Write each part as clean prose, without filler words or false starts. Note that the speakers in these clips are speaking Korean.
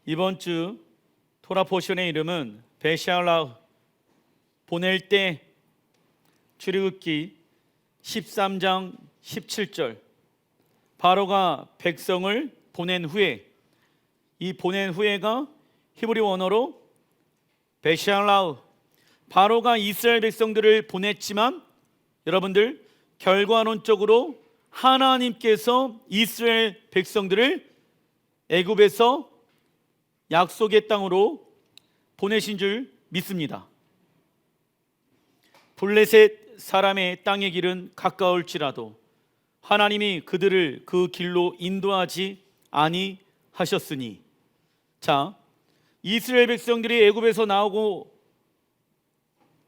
이번 주 토라 포션의 이름은 베샬라 보낼 때 출애굽기 13장 17절 바로가 백성을 보낸 후에 이 보낸 후에가 히브리 원어로 베샬라우 바로가 이스라엘 백성들을 보냈지만 여러분들 결과론적으로 하나님께서 이스라엘 백성들을 애굽에서 약속의 땅으로 보내신 줄 믿습니다. 블레셋 사람의 땅의 길은 가까울지라도 하나님이 그들을 그 길로 인도하지 아니하셨으니 자, 이스라엘 백성들이 애굽에서 나오고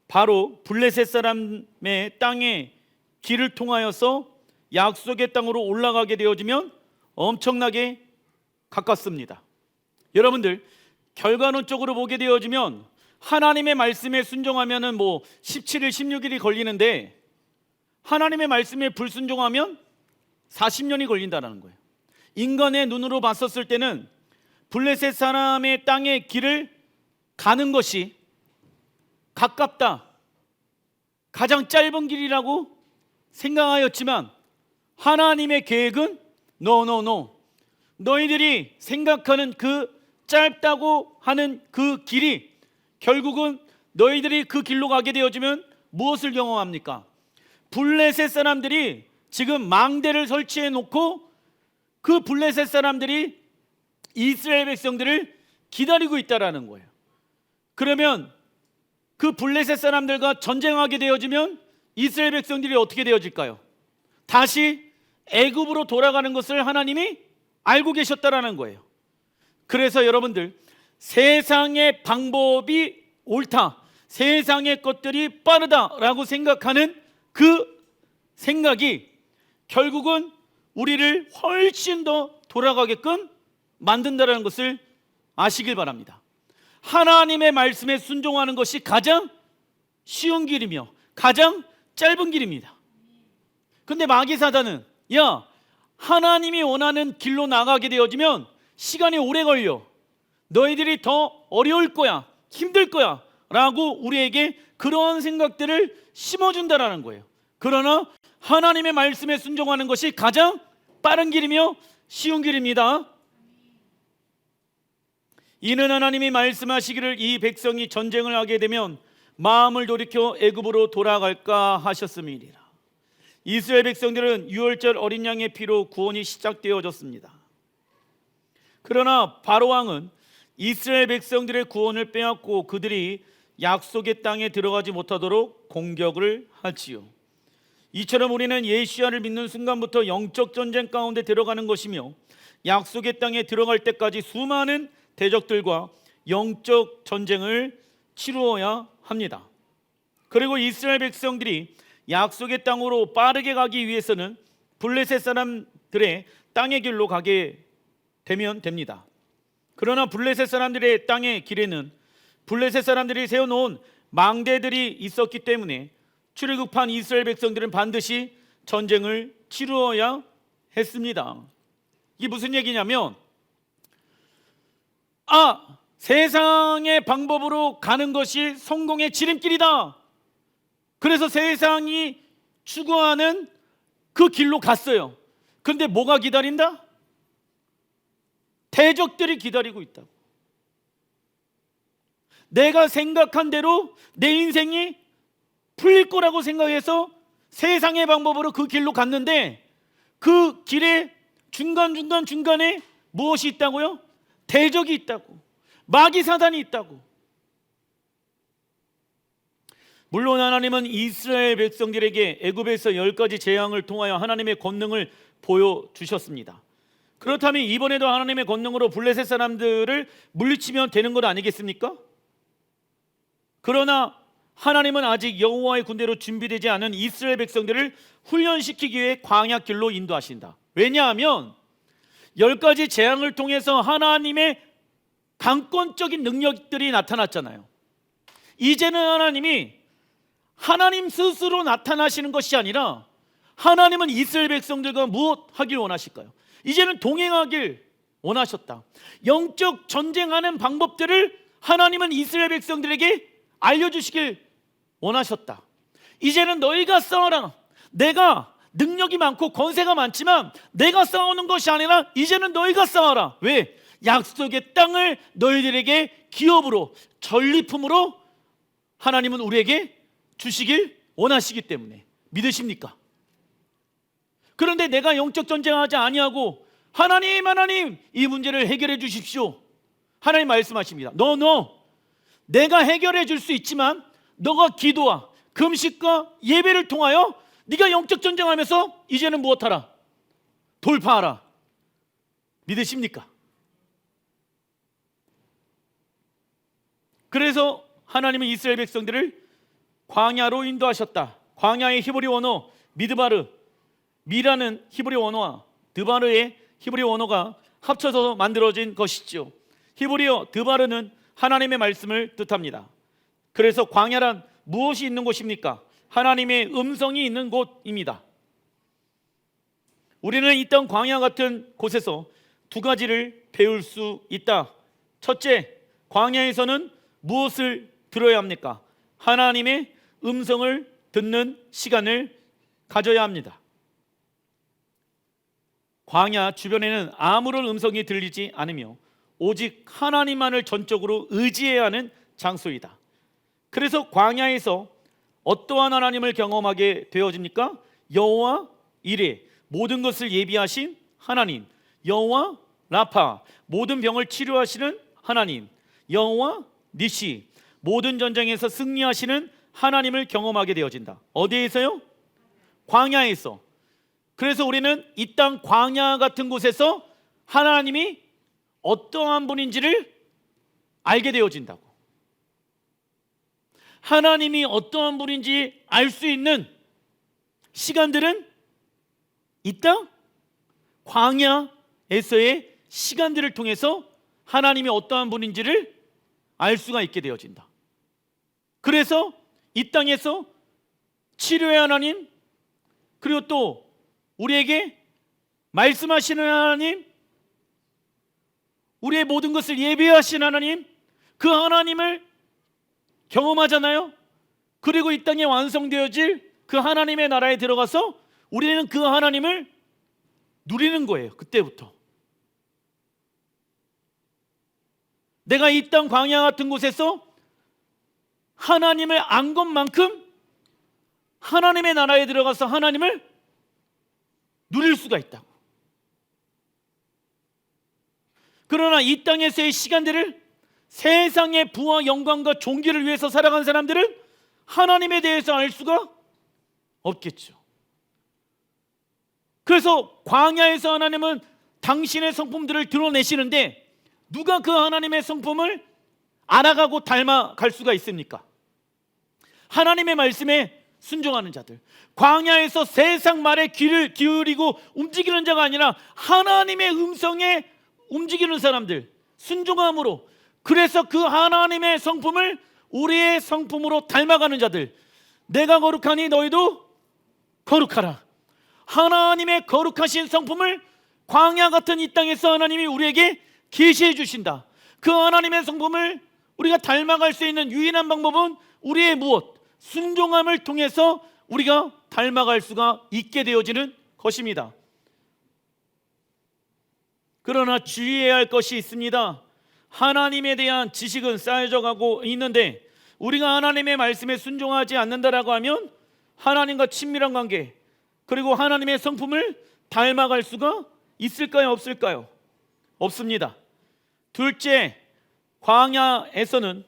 바로 블레셋 사람의 땅의 길을 통하여서 약속의 땅으로 올라가게 되어지면 엄청나게 가깝습니다. 여러분들 결과론적으로 보게 되어지면 하나님의 말씀에 순종하면은 17일 16일이 걸리는데 하나님의 말씀에 불순종하면 40년이 걸린다는 거예요. 인간의 눈으로 봤었을 때는 블레셋 사람의 땅의 길을 가는 것이 가깝다, 가장 짧은 길이라고 생각하였지만 하나님의 계획은 no. 너희들이 생각하는 그 짧다고 하는 그 길이 결국은 너희들이 그 길로 가게 되어지면 무엇을 경험합니까? 블레셋 사람들이 지금 망대를 설치해 놓고 그 블레셋 사람들이 이스라엘 백성들을 기다리고 있다라는 거예요. 그러면 그 블레셋 사람들과 전쟁하게 되어지면 이스라엘 백성들이 어떻게 되어질까요? 다시 애굽으로 돌아가는 것을 하나님이 알고 계셨다라는 거예요. 그래서 여러분들 세상의 방법이 옳다, 세상의 것들이 빠르다라고 생각하는 그 생각이 결국은 우리를 훨씬 더 돌아가게끔 만든다는 것을 아시길 바랍니다. 하나님의 말씀에 순종하는 것이 가장 쉬운 길이며 가장 짧은 길입니다. 근데 마귀 사단은 하나님이 원하는 길로 나가게 되어지면 시간이 오래 걸려, 너희들이 더 어려울 거야, 힘들 거야 라고 우리에게 그런 생각들을 심어준다라는 거예요. 그러나 하나님의 말씀에 순종하는 것이 가장 빠른 길이며 쉬운 길입니다. 이는 하나님이 말씀하시기를 이 백성이 전쟁을 하게 되면 마음을 돌이켜 애굽으로 돌아갈까 하셨음이니라. 이스라엘 백성들은 유월절 어린 양의 피로 구원이 시작되어졌습니다. 그러나 바로 왕은 이스라엘 백성들의 구원을 빼앗고 그들이 약속의 땅에 들어가지 못하도록 공격을 하지요. 이처럼 우리는 예수야를 믿는 순간부터 영적 전쟁 가운데 들어가는 것이며 약속의 땅에 들어갈 때까지 수많은 대적들과 영적 전쟁을 치루어야 합니다. 그리고 이스라엘 백성들이 약속의 땅으로 빠르게 가기 위해서는 블레셋 사람들의 땅의 길로 가게 되면 됩니다. 그러나 블레셋 사람들의 땅의 길에는 블레셋 사람들이 세워놓은 망대들이 있었기 때문에 출애굽한 이스라엘 백성들은 반드시 전쟁을 치루어야 했습니다. 이게 무슨 얘기냐면 세상의 방법으로 가는 것이 성공의 지름길이다. 그래서 세상이 추구하는 그 길로 갔어요. 그런데 뭐가 기다린다? 대적들이 기다리고 있다고. 내가 생각한 대로 내 인생이 풀릴 거라고 생각해서 세상의 방법으로 그 길로 갔는데 그 길에 중간에 무엇이 있다고요? 대적이 있다고, 마귀 사단이 있다고. 물론 하나님은 이스라엘 백성들에게 애굽에서 10가지 재앙을 통하여 하나님의 권능을 보여주셨습니다. 그렇다면 이번에도 하나님의 권능으로 블레셋 사람들을 물리치면 되는 것 아니겠습니까? 그러나 하나님은 아직 여호와의 군대로 준비되지 않은 이스라엘 백성들을 훈련시키기 위해 광야길로 인도하신다. 왜냐하면 10가지 재앙을 통해서 하나님의 강권적인 능력들이 나타났잖아요. 이제는 하나님 스스로 나타나시는 것이 아니라 하나님은 이스라엘 백성들과 무엇 하길 원하실까요? 이제는 동행하길 원하셨다. 영적 전쟁하는 방법들을 하나님은 이스라엘 백성들에게 알려주시길 원하셨다. 이제는 너희가 싸워라. 내가 능력이 많고 권세가 많지만 내가 싸우는 것이 아니라 이제는 너희가 싸워라. 왜? 약속의 땅을 너희들에게 기업으로, 전리품으로 하나님은 우리에게 주시길 원하시기 때문에. 믿으십니까? 그런데 내가 영적 전쟁하지 아니하고 하나님 이 문제를 해결해 주십시오. 하나님 말씀하십니다. 너 내가 해결해 줄 수 있지만 너가 기도와 금식과 예배를 통하여 네가 영적 전쟁하면서 이제는 무엇하라? 돌파하라. 믿으십니까? 그래서 하나님은 이스라엘 백성들을 광야로 인도하셨다. 광야의 히브리 원어 미드바르, 미라는 히브리 원어와 드바르의 히브리 원어가 합쳐서 만들어진 것이죠. 히브리어 드바르는 하나님의 말씀을 뜻합니다. 그래서 광야란 무엇이 있는 곳입니까? 하나님의 음성이 있는 곳입니다. 우리는 이 땅 광야 같은 곳에서 두 가지를 배울 수 있다. 첫째, 광야에서는 무엇을 들어야 합니까? 하나님의 음성을 듣는 시간을 가져야 합니다. 광야 주변에는 아무런 음성이 들리지 않으며 오직 하나님만을 전적으로 의지해야 하는 장소이다. 그래서 광야에서 어떠한 하나님을 경험하게 되어집니까? 여호와 이레, 모든 것을 예비하신 하나님. 여호와 라파, 모든 병을 치료하시는 하나님. 여호와 니시, 모든 전쟁에서 승리하시는 하나님을 경험하게 되어진다. 어디에서요? 광야에서. 그래서 우리는 이 땅 광야 같은 곳에서 하나님이 어떠한 분인지를 알게 되어진다고. 하나님이 어떠한 분인지 알 수 있는 시간들은 이 땅 광야에서의 시간들을 통해서 하나님이 어떠한 분인지를 알 수가 있게 되어진다. 그래서 이 땅에서 치료의 하나님, 그리고 또 우리에게 말씀하시는 하나님, 우리의 모든 것을 예비하신 하나님, 그 하나님을 경험하잖아요. 그리고 이 땅에 완성되어질 그 하나님의 나라에 들어가서 우리는 그 하나님을 누리는 거예요. 그때부터 내가 이 땅 광야 같은 곳에서 하나님을 안 것만큼 하나님의 나라에 들어가서 하나님을 누릴 수가 있다고. 그러나 이 땅에서의 시간들을 세상의 부와 영광과 존귀를 위해서 살아간 사람들은 하나님에 대해서 알 수가 없겠죠. 그래서 광야에서 하나님은 당신의 성품들을 드러내시는데 누가 그 하나님의 성품을 알아가고 닮아갈 수가 있습니까? 하나님의 말씀에 순종하는 자들, 광야에서 세상 말에 귀를 기울이고 움직이는 자가 아니라 하나님의 음성에 움직이는 사람들, 순종함으로, 그래서 그 하나님의 성품을 우리의 성품으로 닮아가는 자들, 내가 거룩하니 너희도 거룩하라. 하나님의 거룩하신 성품을 광야 같은 이 땅에서 하나님이 우리에게 계시해 주신다. 그 하나님의 성품을 우리가 닮아갈 수 있는 유일한 방법은 우리의 무엇? 순종함을 통해서 우리가 닮아갈 수가 있게 되어지는 것입니다. 그러나 주의해야 할 것이 있습니다. 하나님에 대한 지식은 쌓여져 가고 있는데 우리가 하나님의 말씀에 순종하지 않는다라고 하면 하나님과 친밀한 관계, 그리고 하나님의 성품을 닮아갈 수가 있을까요? 없을까요? 없습니다. 둘째, 광야에서는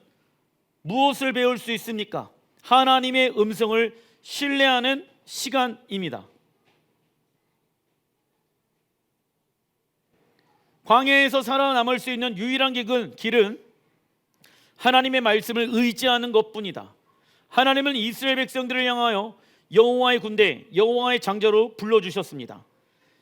무엇을 배울 수 있습니까? 하나님의 음성을 신뢰하는 시간입니다. 광야에서 살아남을 수 있는 유일한 길은 하나님의 말씀을 의지하는 것뿐이다. 하나님은 이스라엘 백성들을 향하여 여호와의 군대, 여호와의 장자로 불러주셨습니다.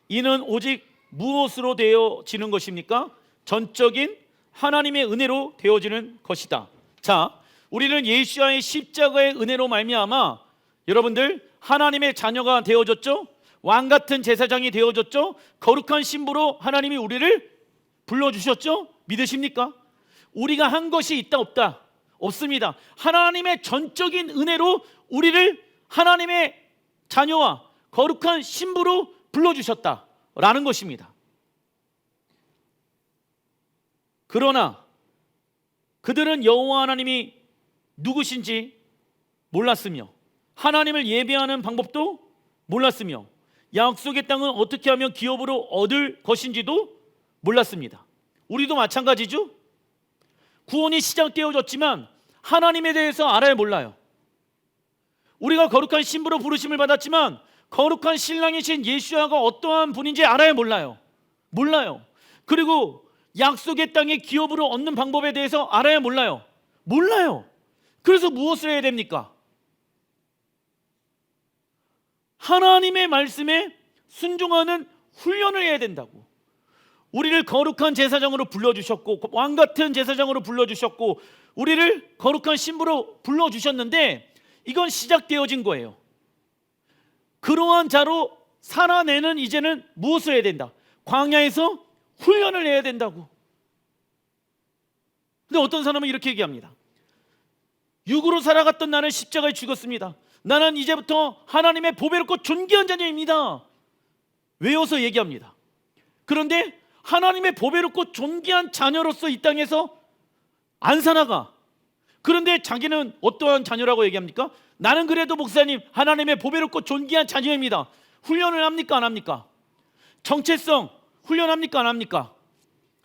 이는 오직 무엇으로 되어지는 것입니까? 전적인 하나님의 은혜로 되어지는 것이다. 자, 우리는 예수와의 십자가의 은혜로 말미암아 여러분들 하나님의 자녀가 되어졌죠? 왕 같은 제사장이 되어졌죠? 거룩한 신부로 하나님이 우리를 불러주셨죠? 믿으십니까? 우리가 한 것이 있다 없다? 없습니다. 하나님의 전적인 은혜로 우리를 하나님의 자녀와 거룩한 신부로 불러주셨다라는 것입니다. 그러나 그들은 여호와 하나님이 누구신지 몰랐으며 하나님을 예배하는 방법도 몰랐으며 약속의 땅은 어떻게 하면 기업으로 얻을 것인지도 몰랐습니다. 우리도 마찬가지죠. 구원이 시작되어졌지만 하나님에 대해서 알아야 몰라요. 우리가 거룩한 신부로 부르심을 받았지만 거룩한 신랑이신 예수야가 어떠한 분인지 알아야 몰라요. 그리고 약속의 땅의 기업으로 얻는 방법에 대해서 알아야 몰라요. 그래서 무엇을 해야 됩니까? 하나님의 말씀에 순종하는 훈련을 해야 된다고. 우리를 거룩한 제사장으로 불러주셨고 왕같은 제사장으로 불러주셨고 우리를 거룩한 신부로 불러주셨는데 이건 시작되어진 거예요. 그러한 자로 살아내는 이제는 무엇을 해야 된다? 광야에서 훈련을 해야 된다고. 근데 어떤 사람은 이렇게 얘기합니다. 육으로 살아갔던 나는 십자가에 죽었습니다. 나는 이제부터 하나님의 보배롭고 존귀한 자녀입니다. 외워서 얘기합니다. 그런데 하나님의 보배롭고 존귀한 자녀로서 이 땅에서 안 살아가. 그런데 자기는 어떠한 자녀라고 얘기합니까? 나는 그래도 목사님 하나님의 보배롭고 존귀한 자녀입니다. 훈련을 합니까 안 합니까? 정체성 훈련합니까 안 합니까?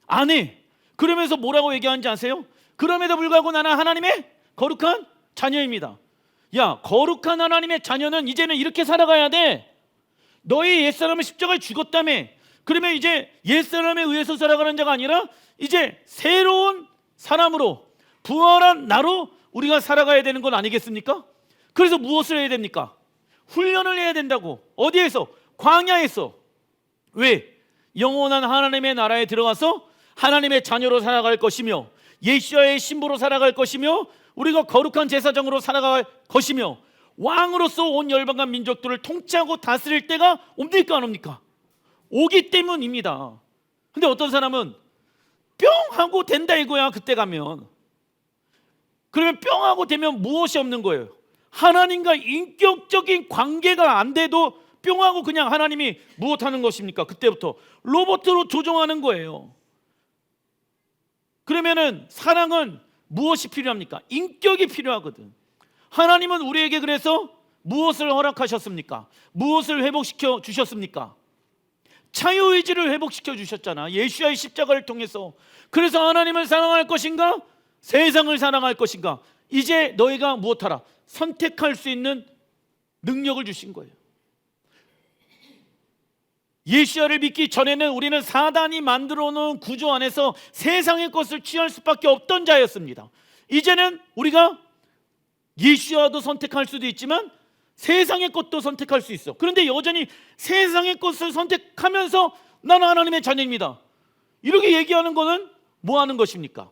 안 해. 그러면서 뭐라고 얘기하는지 아세요? 그럼에도 불구하고 나는 하나님의 거룩한 자녀입니다. 야, 거룩한 하나님의 자녀는 이제는 이렇게 살아가야 돼. 너희 옛사람은 십자가에 죽었다며. 그러면 이제 옛사람에 의해서 살아가는 자가 아니라 이제 새로운 사람으로 부활한 나로 우리가 살아가야 되는 건 아니겠습니까? 그래서 무엇을 해야 됩니까? 훈련을 해야 된다고. 어디에서? 광야에서. 왜? 영원한 하나님의 나라에 들어가서 하나님의 자녀로 살아갈 것이며 예수와의 신부로 살아갈 것이며 우리가 거룩한 제사장으로 살아갈 것이며 왕으로서 온 열방과 민족들을 통치하고 다스릴 때가 옵니까 안 옵니까? 오기 때문입니다. 근데 어떤 사람은 뿅 하고 된다 이거야. 그때 가면. 그러면 뿅 하고 되면 무엇이 없는 거예요? 하나님과 인격적인 관계가 안 돼도 뿅 하고 그냥 하나님이 무엇하는 것입니까? 그때부터 로봇으로 조종하는 거예요. 그러면은 사랑은 무엇이 필요합니까? 인격이 필요하거든. 하나님은 우리에게 그래서 무엇을 허락하셨습니까? 무엇을 회복시켜 주셨습니까? 자유의지를 회복시켜 주셨잖아. 예수와의 십자가를 통해서. 그래서 하나님을 사랑할 것인가? 세상을 사랑할 것인가? 이제 너희가 무엇하라? 선택할 수 있는 능력을 주신 거예요. 예수야를 믿기 전에는 우리는 사단이 만들어 놓은 구조 안에서 세상의 것을 취할 수밖에 없던 자였습니다. 이제는 우리가 예수야도 선택할 수도 있지만 세상의 것도 선택할 수 있어. 그런데 여전히 세상의 것을 선택하면서 나는 하나님의 자녀입니다. 이렇게 얘기하는 거는 뭐 하는 것입니까?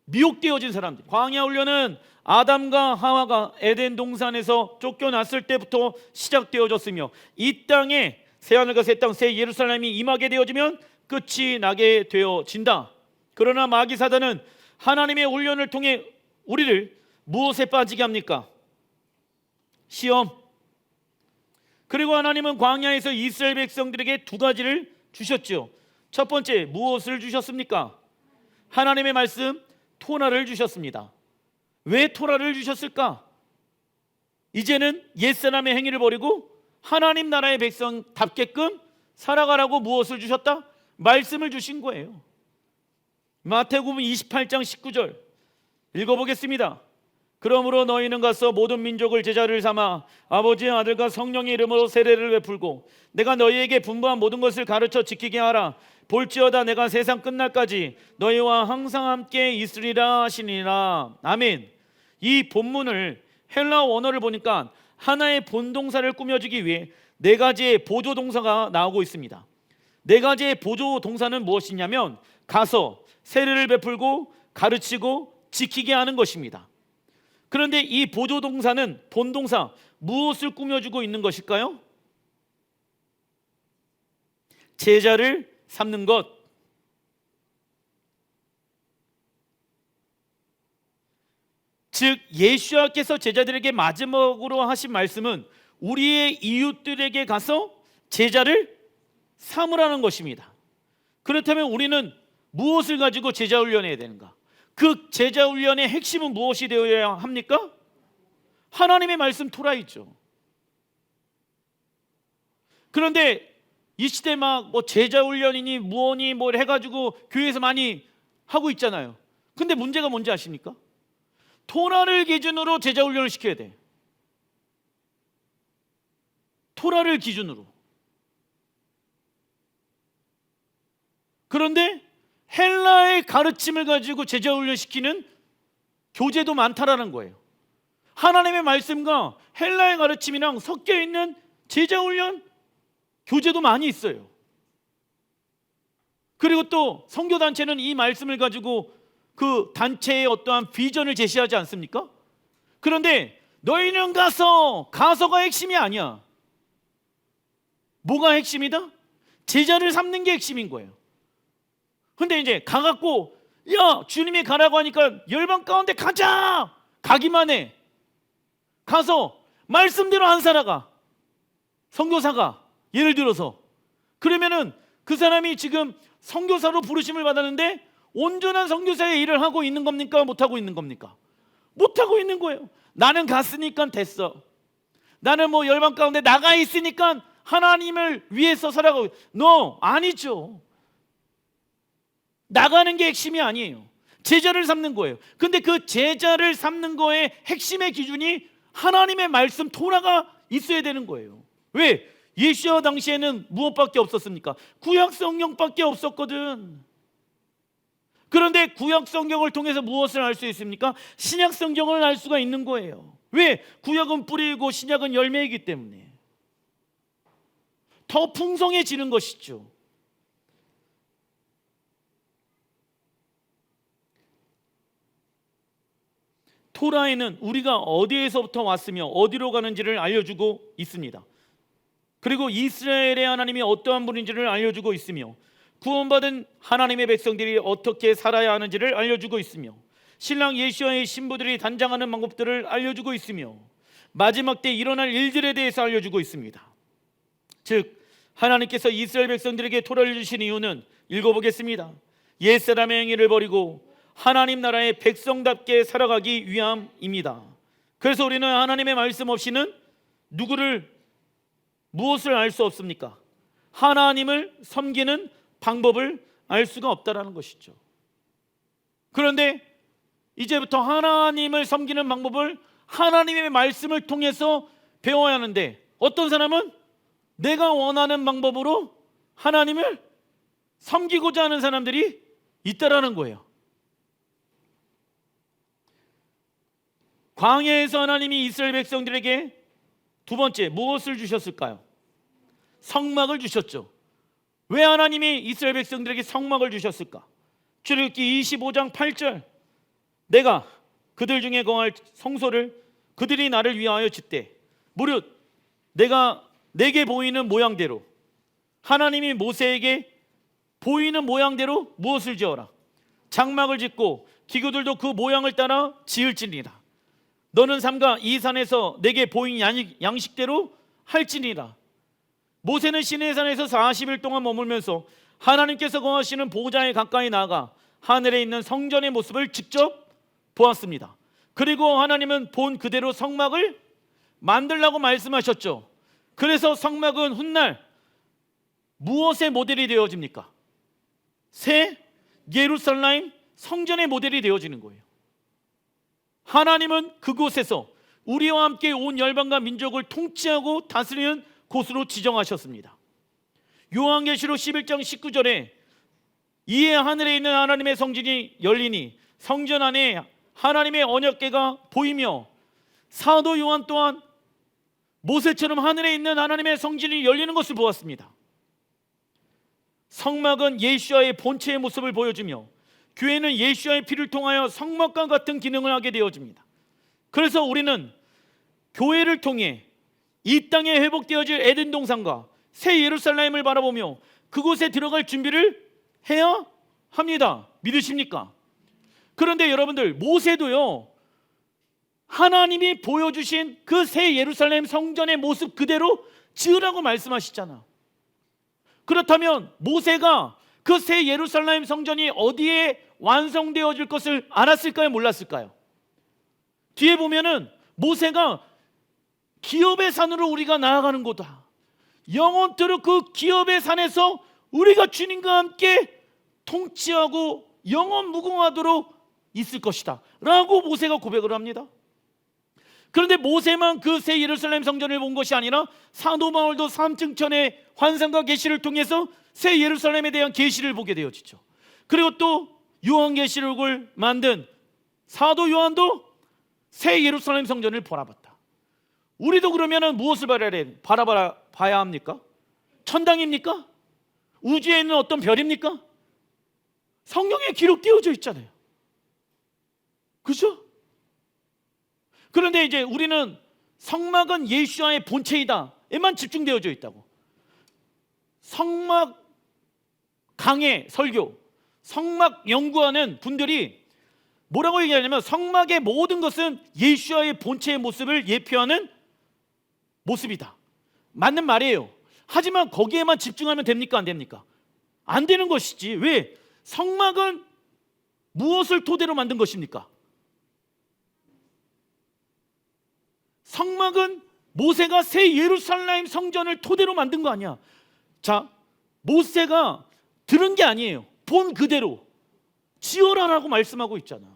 미혹되어진 사람들. 광야 훈련은 아담과 하와가 에덴 동산에서 쫓겨났을 때부터 시작되어졌으며 이 땅에 새하늘과 새 땅, 새 예루살렘이 임하게 되어지면 끝이 나게 되어진다. 그러나 마귀 사단은 하나님의 훈련을 통해 우리를 무엇에 빠지게 합니까? 시험. 그리고 하나님은 광야에서 이스라엘 백성들에게 두 가지를 주셨죠. 첫 번째, 무엇을 주셨습니까? 하나님의 말씀, 토라를 주셨습니다. 왜 토라를 주셨을까? 이제는 옛사람의 행위를 버리고 하나님 나라의 백성답게끔 살아가라고 무엇을 주셨다? 말씀을 주신 거예요. 마태복음 28장 19절 읽어보겠습니다. 그러므로 너희는 가서 모든 민족을 제자를 삼아 아버지의 아들과 성령의 이름으로 세례를 베풀고 내가 너희에게 분부한 모든 것을 가르쳐 지키게 하라. 볼지어다 내가 세상 끝날까지 너희와 항상 함께 있으리라 하시니라. 아멘. 이 본문을 헬라어 원어를 보니까 하나의 본동사를 꾸며주기 위해 네 가지의 보조동사가 나오고 있습니다. 네 가지의 보조동사는 무엇이냐면 가서 세례를 베풀고 가르치고 지키게 하는 것입니다. 그런데 이 보조동사는 본동사 무엇을 꾸며주고 있는 것일까요? 제자를 삼는 것. 즉 예수와께서 제자들에게 마지막으로 하신 말씀은 우리의 이웃들에게 가서 제자를 삼으라는 것입니다. 그렇다면 우리는 무엇을 가지고 제자 훈련해야 되는가? 그 제자 훈련의 핵심은 무엇이 되어야 합니까? 하나님의 말씀 토라이죠. 그런데 이 시대 막 뭐 제자 훈련이니 무엇니 뭘 해가지고 교회에서 많이 하고 있잖아요. 근데 문제가 뭔지 아십니까? 토라를 기준으로 제자 훈련을 시켜야 돼. 토라를 기준으로. 그런데 헬라의 가르침을 가지고 제자 훈련시키는 교제도 많다라는 거예요. 하나님의 말씀과 헬라의 가르침이랑 섞여 있는 제자 훈련 교제도 많이 있어요. 그리고 또 선교단체는 이 말씀을 가지고 그 단체의 어떠한 비전을 제시하지 않습니까? 그런데 너희는 가서가 핵심이 아니야. 뭐가 핵심이다? 제자를 삼는 게 핵심인 거예요. 근데 이제 가갖고 야 주님이 가라고 하니까 열방 가운데 가자! 가기만 해. 가서 말씀대로 안 살아가. 선교사가 예를 들어서 그러면은 그 사람이 지금 선교사로 부르심을 받았는데 온전한 선교사의 일을 하고 있는 겁니까? 못하고 있는 겁니까? 못하고 있는 거예요. 나는 갔으니까 됐어. 나는 뭐 열방 가운데 나가 있으니까 하나님을 위해서 살아가고. No, 아니죠. 나가는 게 핵심이 아니에요. 제자를 삼는 거예요. 근데 그 제자를 삼는 거의 핵심의 기준이 하나님의 말씀 토라가 있어야 되는 거예요. 왜? 예수와 당시에는 무엇밖에 없었습니까? 구약 성경밖에 없었거든. 그런데 구약 성경을 통해서 무엇을 알 수 있습니까? 신약 성경을 알 수가 있는 거예요. 왜? 구약은 뿌리이고 신약은 열매이기 때문에 더 풍성해지는 것이죠. 토라에는 우리가 어디에서부터 왔으며 어디로 가는지를 알려주고 있습니다. 그리고 이스라엘의 하나님이 어떠한 분인지를 알려주고 있으며 구원받은 하나님의 백성들이 어떻게 살아야 하는지를 알려주고 있으며 신랑 예수와의 신부들이 단장하는 방법들을 알려주고 있으며 마지막 때 일어날 일들에 대해서 알려주고 있습니다. 즉 하나님께서 이스라엘 백성들에게 토라를 주신 이유는 읽어보겠습니다. 옛사람의 행위를 버리고 하나님 나라의 백성답게 살아가기 위함입니다. 그래서 우리는 하나님의 말씀 없이는 무엇을 알 수 없습니까? 하나님을 섬기는 방법을 알 수가 없다라는 것이죠. 그런데 이제부터 하나님을 섬기는 방법을 하나님의 말씀을 통해서 배워야 하는데 어떤 사람은 내가 원하는 방법으로 하나님을 섬기고자 하는 사람들이 있다라는 거예요. 광야에서 하나님이 이스라엘 백성들에게 두 번째 무엇을 주셨을까요? 성막을 주셨죠. 왜 하나님이 이스라엘 백성들에게 성막을 주셨을까? 출애굽기 25장 8절 내가 그들 중에 거할 성소를 그들이 나를 위하여 짓되 무릇 내가 내게 보이는 모양대로 하나님이 모세에게 보이는 모양대로 무엇을 지어라? 장막을 짓고 기구들도 그 모양을 따라 지을지니라. 너는 삼가 이 산에서 내게 보인 양식대로 할지니라. 모세는 시내 산에서 40일 동안 머물면서 하나님께서 거하시는 보좌에 가까이 나아가 하늘에 있는 성전의 모습을 직접 보았습니다. 그리고 하나님은 본 그대로 성막을 만들라고 말씀하셨죠. 그래서 성막은 훗날 무엇의 모델이 되어집니까? 새 예루살렘 성전의 모델이 되어지는 거예요. 하나님은 그곳에서 우리와 함께 온 열방과 민족을 통치하고 다스리는 곳으로 지정하셨습니다. 요한계시록 11장 19절에 이에 하늘에 있는 하나님의 성전이 열리니 성전 안에 하나님의 언약궤가 보이며 사도 요한 또한 모세처럼 하늘에 있는 하나님의 성전이 열리는 것을 보았습니다. 성막은 예수와의 본체의 모습을 보여주며 교회는 예수와의 피를 통하여 성막과 같은 기능을 하게 되어집니다. 그래서 우리는 교회를 통해 이 땅에 회복되어질 에덴 동산과 새 예루살렘을 바라보며 그곳에 들어갈 준비를 해야 합니다. 믿으십니까? 그런데 여러분들 모세도요 하나님이 보여주신 그 새 예루살렘 성전의 모습 그대로 지으라고 말씀하시잖아. 그렇다면 모세가 그 새 예루살렘 성전이 어디에 완성되어질 것을 알았을까요? 몰랐을까요? 뒤에 보면은 모세가 기업의 산으로 우리가 나아가는 거다. 영원토록 그 기업의 산에서 우리가 주님과 함께 통치하고 영원 무궁하도록 있을 것이다 라고 모세가 고백을 합니다. 그런데 모세만 그 새 예루살렘 성전을 본 것이 아니라 사도 바울도 삼층천의 환상과 계시를 통해서 새 예루살렘에 대한 계시를 보게 되어지죠. 그리고 또 요한계시록을 만든 사도 요한도 새 예루살렘 성전을 바라봤다. 우리도 그러면 무엇을 바라봐야 합니까? 천당입니까? 우주에 있는 어떤 별입니까? 성경에 기록되어져 있잖아요. 그렇죠? 그런데 이제 우리는 성막은 예수와의 본체이다에만 집중되어져 있다고. 성막 강해 설교, 성막 연구하는 분들이 뭐라고 얘기하냐면 성막의 모든 것은 예수와의 본체의 모습을 예표하는 모습이다. 맞는 말이에요. 하지만 거기에만 집중하면 됩니까? 안 됩니까? 안 되는 것이지. 왜? 성막은 무엇을 토대로 만든 것입니까? 성막은 모세가 새 예루살렘 성전을 토대로 만든 거 아니야. 자, 모세가 들은 게 아니에요. 본 그대로 지어라라고 말씀하고 있잖아.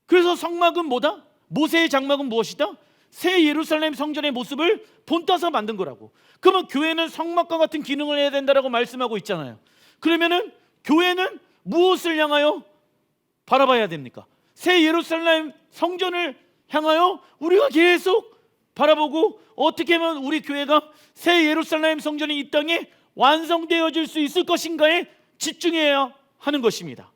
그래서 성막은 뭐다? 모세의 장막은 무엇이다? 새 예루살렘 성전의 모습을 본따서 만든 거라고. 그러면 교회는 성막과 같은 기능을 해야 된다라고 말씀하고 있잖아요. 그러면은 교회는 무엇을 향하여 바라봐야 됩니까? 새 예루살렘 성전을 향하여 우리가 계속 바라보고 어떻게 하면 우리 교회가 새 예루살렘 성전이 이 땅에 완성되어질 수 있을 것인가에 집중해야 하는 것입니다.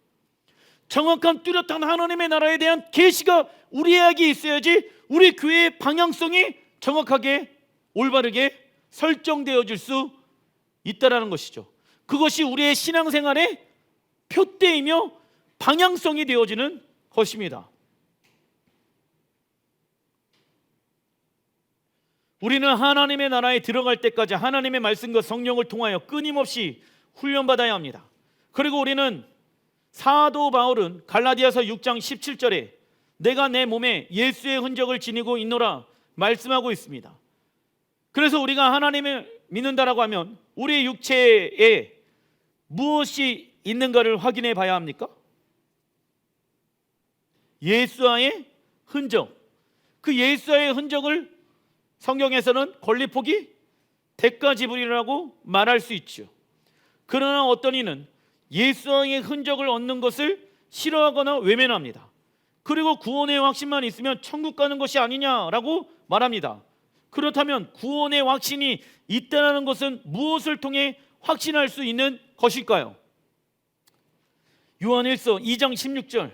정확한 뚜렷한 하나님의 나라에 대한 계시가 우리에게 있어야지 우리 교회의 방향성이 정확하게 올바르게 설정되어질 수 있다라는 것이죠. 그것이 우리의 신앙생활의 표대이며 방향성이 되어지는 것입니다. 우리는 하나님의 나라에 들어갈 때까지 하나님의 말씀과 성령을 통하여 끊임없이 훈련받아야 합니다. 그리고 우리는 사도 바울은 갈라디아서 6장 17절에 내가 내 몸에 예수의 흔적을 지니고 있노라 말씀하고 있습니다. 그래서 우리가 하나님을 믿는다라고 하면 우리의 육체에 무엇이 있는가를 확인해 봐야 합니까? 예수와의 흔적. 그 예수와의 흔적을 성경에서는 권리포기 대가지불이라고 말할 수 있죠. 그러나 어떤 이는 예수와의 흔적을 얻는 것을 싫어하거나 외면합니다. 그리고 구원의 확신만 있으면 천국 가는 것이 아니냐라고 말합니다. 그렇다면 구원의 확신이 있다는 것은 무엇을 통해 확신할 수 있는 것일까요? 요한일서 2장 16절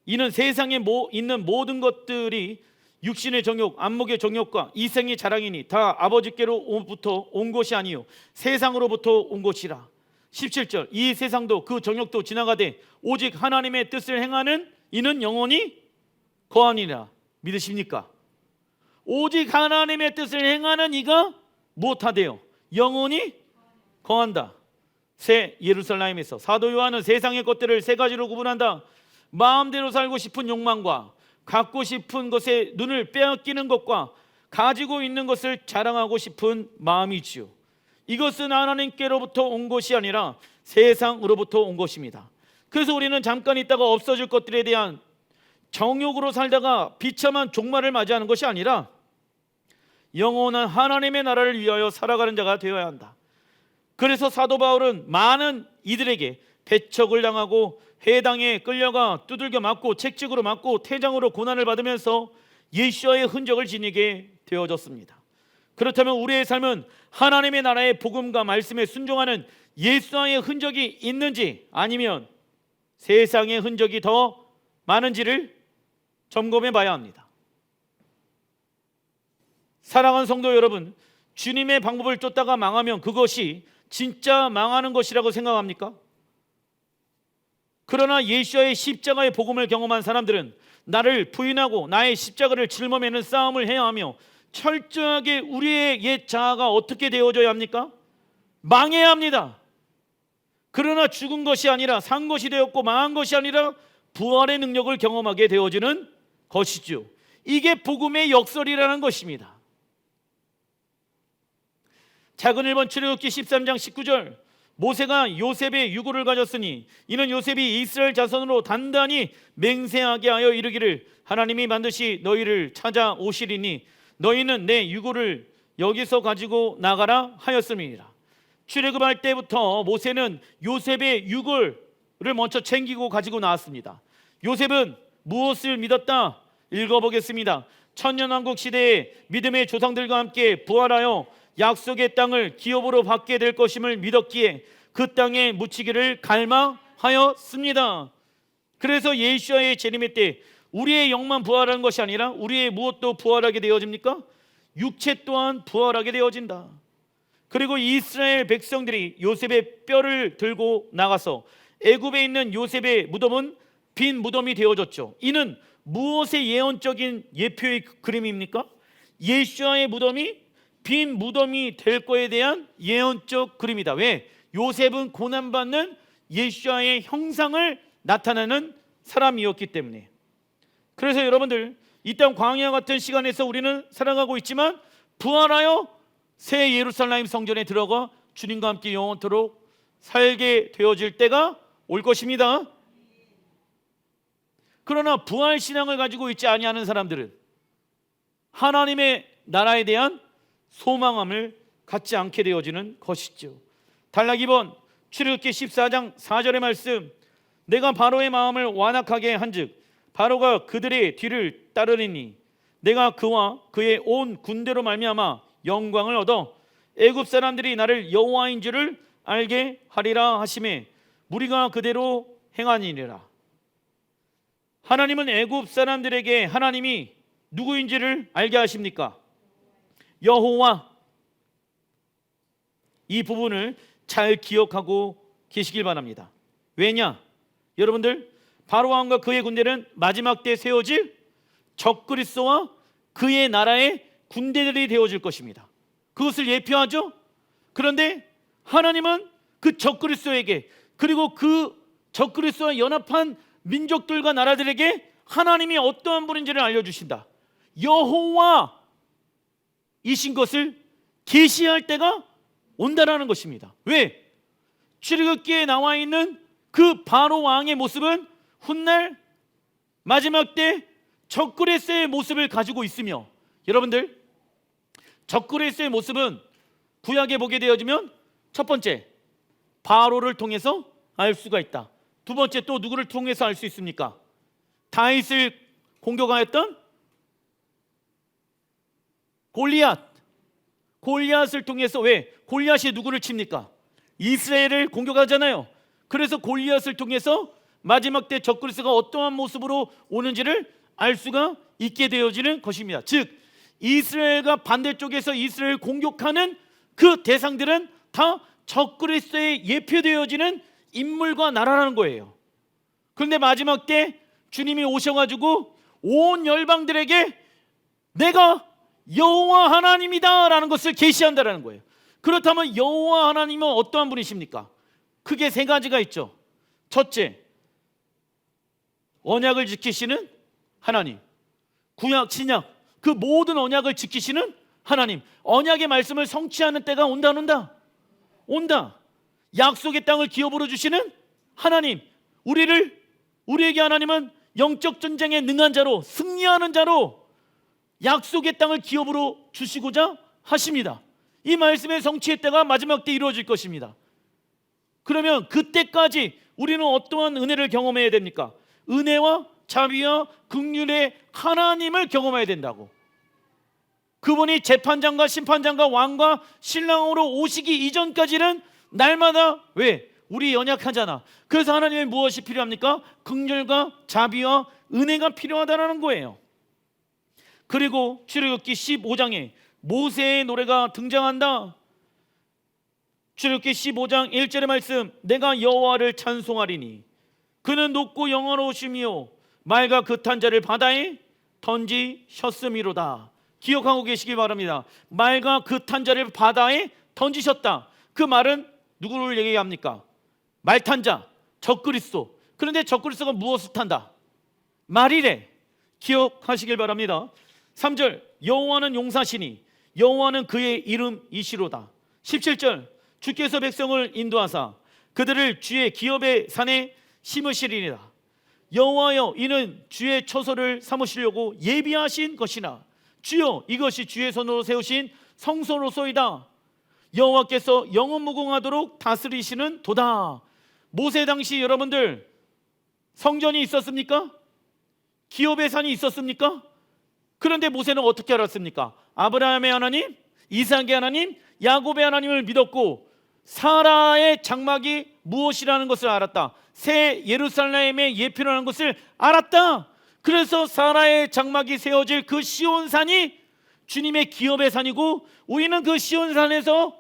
이는 세상에 있는 모든 것들이 육신의 정욕, 안목의 정욕과 이생의 자랑이니 다 아버지께로부터 온 것이 아니요 세상으로부터 온 것이라. 17절 이 세상도 그 정욕도 지나가되 오직 하나님의 뜻을 행하는 이는 영원히 거하니라. 믿으십니까? 오직 하나님의 뜻을 행하는 이가 무엇하대요? 영원히 거한다. 새 예루살렘에서 사도 요한은 세상의 것들을 세 가지로 구분한다. 마음대로 살고 싶은 욕망과 갖고 싶은 것에 눈을 빼앗기는 것과 가지고 있는 것을 자랑하고 싶은 마음이지요. 이것은 하나님께로부터 온 것이 아니라 세상으로부터 온 것입니다. 그래서 우리는 잠깐 있다가 없어질 것들에 대한 정욕으로 살다가 비참한 종말을 맞이하는 것이 아니라 영원한 하나님의 나라를 위하여 살아가는 자가 되어야 한다. 그래서 사도 바울은 많은 이들에게 배척을 당하고 해당에 끌려가 두들겨 맞고 책찍으로 맞고 태장으로 고난을 받으면서 예수와의 흔적을 지니게 되어졌습니다. 그렇다면 우리의 삶은 하나님의 나라의 복음과 말씀에 순종하는 예수와의 흔적이 있는지 아니면 세상의 흔적이 더 많은지를 점검해 봐야 합니다. 사랑하는 성도 여러분, 주님의 방법을 쫓다가 망하면 그것이 진짜 망하는 것이라고 생각합니까? 그러나 예수와의 십자가의 복음을 경험한 사람들은 나를 부인하고 나의 십자가를 짊어매는 싸움을 해야 하며 철저하게 우리의 옛 자아가 어떻게 되어져야 합니까? 망해야 합니다. 그러나 죽은 것이 아니라 산 것이 되었고 망한 것이 아니라 부활의 능력을 경험하게 되어지는 것이죠. 이게 복음의 역설이라는 것입니다. 작은 1번 출애굽기 13장 19절, 모세가 요셉의 유고를 가졌으니 이는 요셉이 이스라엘 자손으로 단단히 맹세하게 하여 이르기를 하나님이 반드시 너희를 찾아오시리니 너희는 내 유고를 여기서 가지고 나가라 하였음이니라. 출애굽할 때부터 모세는 요셉의 유고를 먼저 챙기고 가지고 나왔습니다. 요셉은 무엇을 믿었다? 읽어보겠습니다. 천년왕국 시대에 믿음의 조상들과 함께 부활하여 약속의 땅을 기업으로 받게 될 것임을 믿었기에 그 땅에 묻히기를 갈망하였습니다. 그래서 예수와의 재림의 때 우리의 영만 부활하는 것이 아니라 우리의 무엇도 부활하게 되어집니까? 육체 또한 부활하게 되어진다. 그리고 이스라엘 백성들이 요셉의 뼈를 들고 나가서 애굽에 있는 요셉의 무덤은 빈 무덤이 되어졌죠. 이는 무엇의 예언적인 예표의 그림입니까? 예수와의 무덤이 빈 무덤이 될 거에 대한 예언적 그림이다. 왜? 요셉은 고난받는 예수와의 형상을 나타내는 사람이었기 때문에. 그래서 여러분들, 이 땅 광야 같은 시간에서 우리는 살아가고 있지만 부활하여 새 예루살렘 성전에 들어가 주님과 함께 영원토록 살게 되어질 때가 올 것입니다. 그러나 부활 신앙을 가지고 있지 아니하는 사람들은 하나님의 나라에 대한 소망함을 갖지 않게 되어지는 것이죠. 단락 2번 출애굽기 14장 4절의 말씀, 내가 바로의 마음을 완악하게 한즉 바로가 그들의 뒤를 따르리니 내가 그와 그의 온 군대로 말미암아 영광을 얻어 애굽 사람들이 나를 여호와인 줄을 알게 하리라 하시매 무리가 그대로 행하니라. 하나님은 애굽 사람들에게 하나님이 누구인지를 알게 하십니까? 여호와. 이 부분을 잘 기억하고 계시길 바랍니다. 왜냐? 여러분들, 바로왕과 그의 군대는 마지막 때 세워질 적그리스도와 그의 나라의 군대들이 되어질 것입니다. 그것을 예표하죠. 그런데 하나님은 그 적그리스도에게, 그리고 그 적그리스도와 연합한 민족들과 나라들에게 하나님이 어떠한 분인지를 알려주신다. 여호와이신 것을 계시할 때가 온다라는 것입니다. 왜? 출애굽기에 나와 있는 그 바로 왕의 모습은 훗날 마지막 때 적그리스도의 모습을 가지고 있으며, 여러분들, 적그리스도의 모습은 구약에 보게 되어지면 첫 번째 바로를 통해서 알 수가 있다. 두 번째 또 누구를 통해서 알 수 있습니까? 다윗을 공격하였던 골리앗을 통해서. 왜? 골리앗이 누구를 칩니까? 이스라엘을 공격하잖아요. 그래서 골리앗을 통해서 마지막 때 적그리스도가 어떠한 모습으로 오는지를 알 수가 있게 되어지는 것입니다. 즉 이스라엘과 반대쪽에서 이스라엘을 공격하는 그 대상들은 다 적그리스도에 예표되어지는 인물과 나라라는 거예요. 그런데 마지막 때 주님이 오셔가지고 온 열방들에게 내가 여호와 하나님이다 라는 것을 계시한다라는 거예요. 그렇다면 여호와 하나님은 어떠한 분이십니까? 크게 세 가지가 있죠. 첫째, 언약을 지키시는 하나님. 구약, 신약 그 모든 언약을 지키시는 하나님. 언약의 말씀을 성취하는 때가 온다. 약속의 땅을 기업으로 주시는 하나님. 우리에게 하나님은 영적 전쟁에 능한 자로, 승리하는 자로 약속의 땅을 기업으로 주시고자 하십니다. 이 말씀의 성취의 때가 마지막 때 이루어질 것입니다. 그러면 그때까지 우리는 어떠한 은혜를 경험해야 됩니까? 은혜와 자비와 긍휼의 하나님을 경험해야 된다고. 그분이 재판장과 심판장과 왕과 신랑으로 오시기 이전까지는 날마다, 왜? 우리 연약하잖아. 그래서 하나님의 무엇이 필요합니까? 긍휼과 자비와 은혜가 필요하다는 거예요. 그리고 출애굽기 15장에 모세의 노래가 등장한다. 출애굽기 15장 1절의 말씀, 내가 여호와를 찬송하리니 그는 높고 영원하시며 말과 그탄 자를 바다에 던지셨음이로다. 기억하고 계시기 바랍니다. 말과 그탄 자를 바다에 던지셨다. 그 말은 누구를 얘기합니까? 말탄자, 적그리스도. 그런데 적그리스도가 무엇을 탄다? 말이래. 기억하시길 바랍니다. 3절, 여호와는 용사시니 여호와는 그의 이름이시로다. 17절, 주께서 백성을 인도하사 그들을 주의 기업의 산에 심으시리니라. 여호와여, 이는 주의 처소를 삼으시려고 예비하신 것이나 주여, 이것이 주의 손으로 세우신 성소로소이다. 여호와께서 영원무궁하도록 다스리시는 도다. 모세 당시 여러분들 성전이 있었습니까? 기업의 산이 있었습니까? 그런데 모세는 어떻게 알았습니까? 아브라함의 하나님, 이삭의 하나님, 야곱의 하나님을 믿었고 사라의 장막이 무엇이라는 것을 알았다. 새 예루살렘의 예표라는 것을 알았다. 그래서 사라의 장막이 세워질 그 시온산이 주님의 기업의 산이고 우리는 그 시온산에서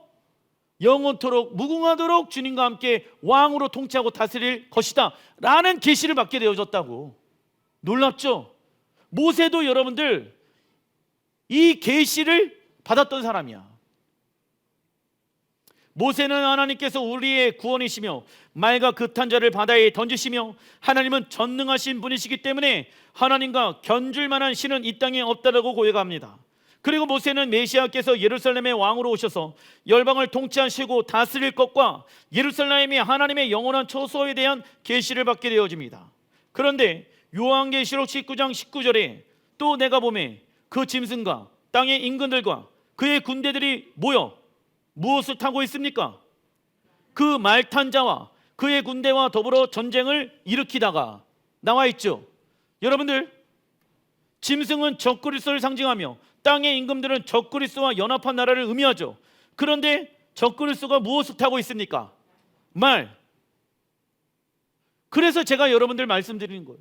영원토록 무궁하도록 주님과 함께 왕으로 통치하고 다스릴 것이다 라는 계시를 받게 되어졌다고. 놀랍죠? 모세도 여러분들 이 계시를 받았던 사람이야. 모세는 하나님께서 우리의 구원이시며 말과 그탄 자를 바다에 던지시며 하나님은 전능하신 분이시기 때문에 하나님과 견줄 만한 신은 이 땅에 없다라고 고백합니다. 그리고 모세는 메시아께서 예루살렘의 왕으로 오셔서 열방을 통치하시고 다스릴 것과 예루살렘이 하나님의 영원한 처소에 대한 계시를 받게 되어집니다. 그런데 요한계시록 19장 19절에 또 내가 보매 그 짐승과 땅의 임금들과 그의 군대들이 모여 무엇을 타고 있습니까? 그 말탄 자와 그의 군대와 더불어 전쟁을 일으키다가 나와 있죠. 여러분들, 짐승은 적그리스도를 상징하며 땅의 임금들은 적그리스도와 연합한 나라를 의미하죠. 그런데 적그리스도가 무엇을 타고 있습니까? 말. 그래서 제가 여러분들 말씀드리는 거예요.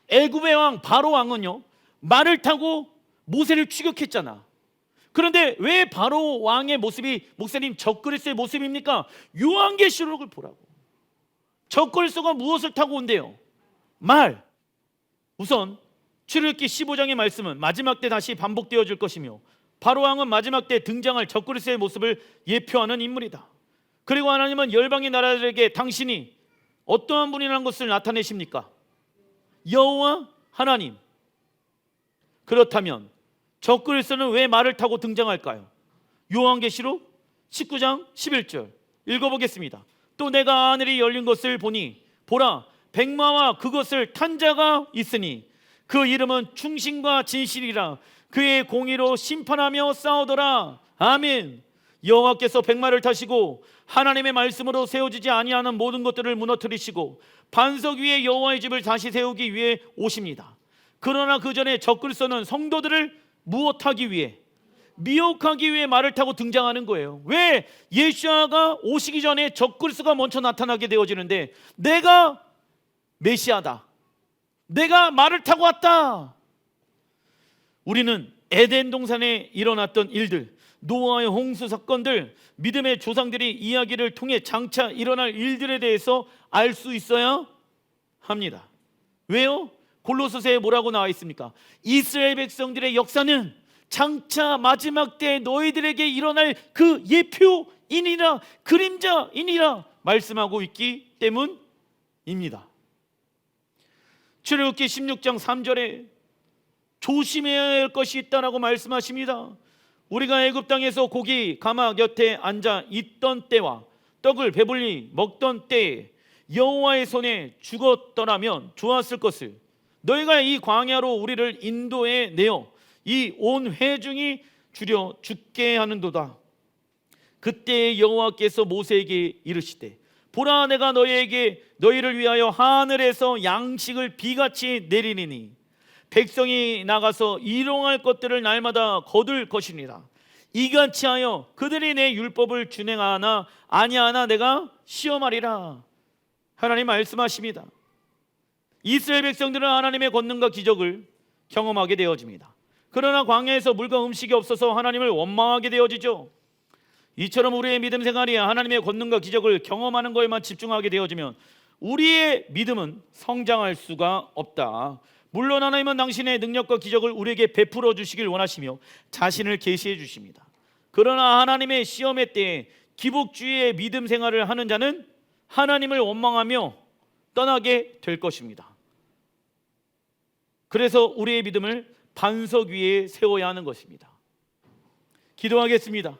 애굽의 왕 바로 왕은요 말을 타고 모세를 추격했잖아. 그런데 왜 바로 왕의 모습이 목사님 적그리스도의 모습입니까? 요한계시록을 보라고. 적그리스도가 무엇을 타고 온대요? 말. 우선 출애굽기 15장의 말씀은 마지막 때 다시 반복되어질 것이며 바로 왕은 마지막 때 등장할 적그리스도의 모습을 예표하는 인물이다. 그리고 하나님은 열방의 나라들에게 당신이 어떠한 분이라는 것을 나타내십니까? 여호와 하나님. 그렇다면 적그리스도는 왜 말을 타고 등장할까요? 요한계시록 19장 11절 읽어보겠습니다. 또 내가 하늘이 열린 것을 보니 보라 백마와 그것을 탄 자가 있으니 그 이름은 충신과 진실이라 그의 공의로 심판하며 싸우더라. 아멘. 여호와께서 백마를 타시고 하나님의 말씀으로 세워지지 아니하는 모든 것들을 무너뜨리시고 반석 위에 여호와의 집을 다시 세우기 위해 오십니다. 그러나 그 전에 적그리스도는 성도들을 무엇하기 위해? 미혹하기 위해 말을 타고 등장하는 거예요. 왜? 예수야가 오시기 전에 적그리스도가 먼저 나타나게 되어지는데 내가 메시아다, 내가 말을 타고 왔다. 우리는 에덴 동산에 일어났던 일들, 노아의 홍수 사건들, 믿음의 조상들이 이야기를 통해 장차 일어날 일들에 대해서 알 수 있어야 합니다. 왜요? 골로새서에 뭐라고 나와 있습니까? 이스라엘 백성들의 역사는 장차 마지막 때 너희들에게 일어날 그 예표이니라, 그림자이니라 말씀하고 있기 때문입니다. 출애굽기 16장 3절에 조심해야 할 것이 있다라고 말씀하십니다. 우리가 애굽 땅에서 고기 가마 곁에 앉아 있던 때와 떡을 배불리 먹던 때에 여호와의 손에 죽었더라면 좋았을 것을 너희가 이 광야로 우리를 인도해 내어 이 온 회중이 줄여 죽게 하는도다. 그때 여호와께서 모세에게 이르시되 보라 내가 너희를 위하여 하늘에서 양식을 비같이 내리리니 백성이 나가서 일용할 것들을 날마다 거둘 것이니라. 이같이 하여 그들이 내 율법을 준행하나 아니하나 내가 시험하리라. 하나님 말씀하십니다. 이스라엘 백성들은 하나님의 권능과 기적을 경험하게 되어집니다. 그러나 광야에서 물과 음식이 없어서 하나님을 원망하게 되어지죠. 이처럼 우리의 믿음 생활이 하나님의 권능과 기적을 경험하는 것에만 집중하게 되어지면 우리의 믿음은 성장할 수가 없다. 물론 하나님은 당신의 능력과 기적을 우리에게 베풀어 주시길 원하시며 자신을 계시해 주십니다. 그러나 하나님의 시험의 때에 기복주의의 믿음 생활을 하는 자는 하나님을 원망하며 떠나게 될 것입니다. 그래서 우리의 믿음을 반석 위에 세워야 하는 것입니다. 기도하겠습니다.